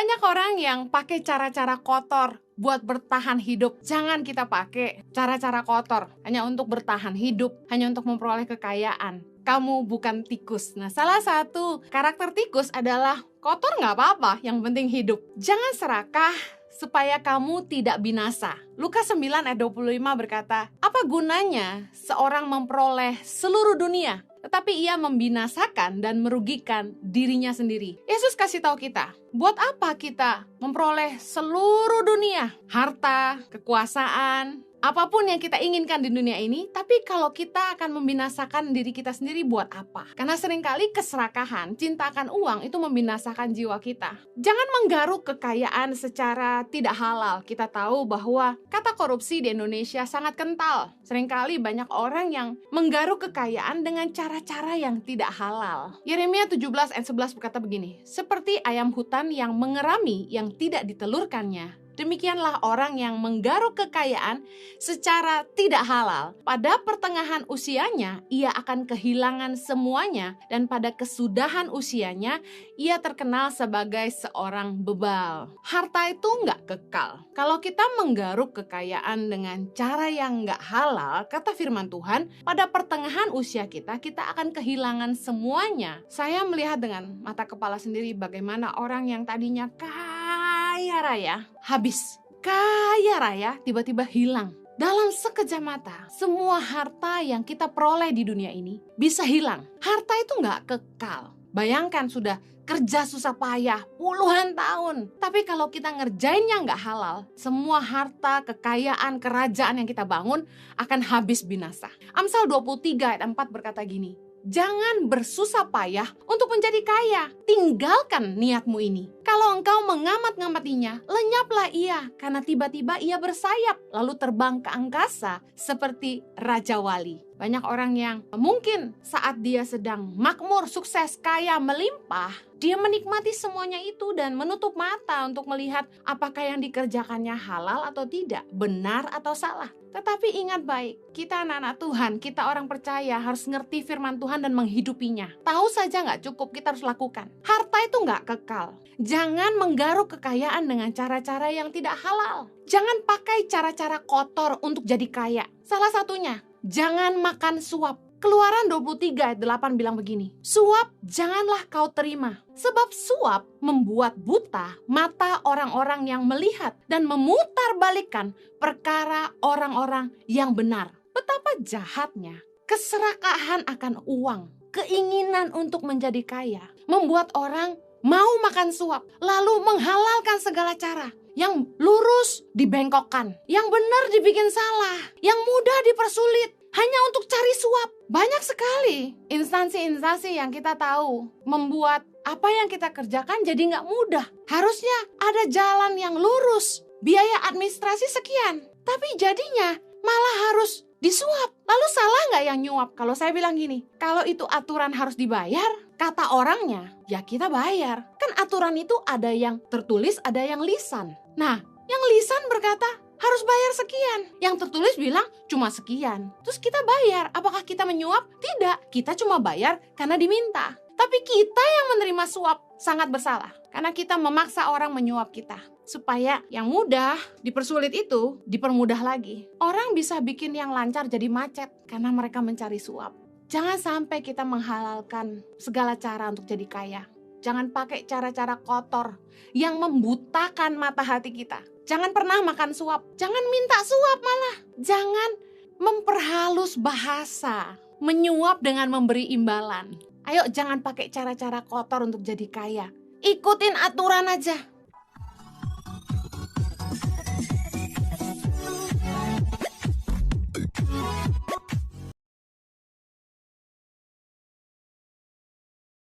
Banyak orang yang pakai cara-cara kotor buat bertahan hidup. Jangan kita pakai cara-cara kotor hanya untuk bertahan hidup, hanya untuk memperoleh kekayaan. Kamu bukan tikus. Nah, salah satu karakter tikus adalah kotor nggak apa-apa, yang penting hidup. Jangan serakah supaya kamu tidak binasa. Lukas 9 ayat 25 berkata, apa gunanya seorang memperoleh seluruh dunia, tetapi ia membinasakan dan merugikan dirinya sendiri. Yesus kasih tahu kita, buat apa kita memperoleh seluruh dunia, harta, kekuasaan, apapun yang kita inginkan di dunia ini, tapi kalau kita akan membinasakan diri kita sendiri buat apa? Karena seringkali keserakahan, cinta akan uang itu membinasakan jiwa kita. Jangan menggaruk kekayaan secara tidak halal. Kita tahu bahwa kata korupsi di Indonesia sangat kental. Seringkali banyak orang yang menggaruk kekayaan dengan cara-cara yang tidak halal. Yeremia 17 ayat 11 berkata begini, seperti ayam hutan yang mengerami yang tidak ditelurkannya, demikianlah orang yang menggaruk kekayaan secara tidak halal. Pada pertengahan usianya, ia akan kehilangan semuanya, dan pada kesudahan usianya, ia terkenal sebagai seorang bebal. Harta itu nggak kekal. Kalau kita menggaruk kekayaan dengan cara yang nggak halal, kata firman Tuhan, pada pertengahan usia kita akan kehilangan semuanya. Saya melihat dengan mata kepala sendiri bagaimana orang yang tadinya kaya raya, habis. Kaya raya, tiba-tiba hilang. Dalam sekejap mata, semua harta yang kita peroleh di dunia ini bisa hilang. Harta itu nggak kekal. Bayangkan sudah kerja susah payah puluhan tahun, tapi kalau kita ngerjainnya nggak halal, semua harta, kekayaan, kerajaan yang kita bangun akan habis binasa. Amsal 23 ayat 4 berkata gini, jangan bersusah payah untuk menjadi kaya. Tinggalkan niatmu ini. Kalau engkau mengamat-ngamatinya, lenyaplah ia, karena tiba-tiba ia bersayap, lalu terbang ke angkasa seperti Raja Wali. Banyak orang yang mungkin saat dia sedang makmur, sukses, kaya, melimpah, dia menikmati semuanya itu dan menutup mata untuk melihat apakah yang dikerjakannya halal atau tidak, benar atau salah. Tetapi ingat baik, kita anak-anak Tuhan, kita orang percaya harus ngerti firman Tuhan dan menghidupinya. Tahu saja nggak cukup, kita harus lakukan. Harta itu nggak kekal. Jangan menggaruk kekayaan dengan cara-cara yang tidak halal. Jangan pakai cara-cara kotor untuk jadi kaya. Salah satunya, jangan makan suap. Keluaran 23 ayat 8 bilang begini, suap janganlah kau terima, sebab suap membuat buta mata orang-orang yang melihat dan memutarbalikkan perkara orang-orang yang benar. Betapa jahatnya keserakahan akan uang, keinginan untuk menjadi kaya, membuat orang mau makan suap, lalu menghalalkan segala cara. Yang lurus dibengkokkan, yang benar dibikin salah, yang mudah dipersulit, hanya untuk cari suap. Banyak sekali instansi-instansi yang kita tahu membuat apa yang kita kerjakan jadi nggak mudah. Harusnya ada jalan yang lurus, biaya administrasi sekian, tapi jadinya malah harus disuap. Lalu salah nggak yang nyuap? Kalau saya bilang gini, kalau itu aturan harus dibayar, kata orangnya, ya kita bayar. Kan aturan itu ada yang tertulis, ada yang lisan. Nah, yang lisan berkata harus bayar sekian. Yang tertulis bilang cuma sekian. Terus kita bayar. Apakah kita menyuap? Tidak. Kita cuma bayar karena diminta. Tapi kita yang menerima suap sangat bersalah. Karena kita memaksa orang menyuap kita. Supaya yang mudah dipersulit itu dipermudah lagi. Orang bisa bikin yang lancar jadi macet karena mereka mencari suap. Jangan sampai kita menghalalkan segala cara untuk jadi kaya. Jangan pakai cara-cara kotor yang membutakan mata hati kita. Jangan pernah makan suap. Jangan minta suap malah. Jangan memperhalus bahasa. Menyuap dengan memberi imbalan. Ayo jangan pakai cara-cara kotor untuk jadi kaya. Ikutin aturan aja.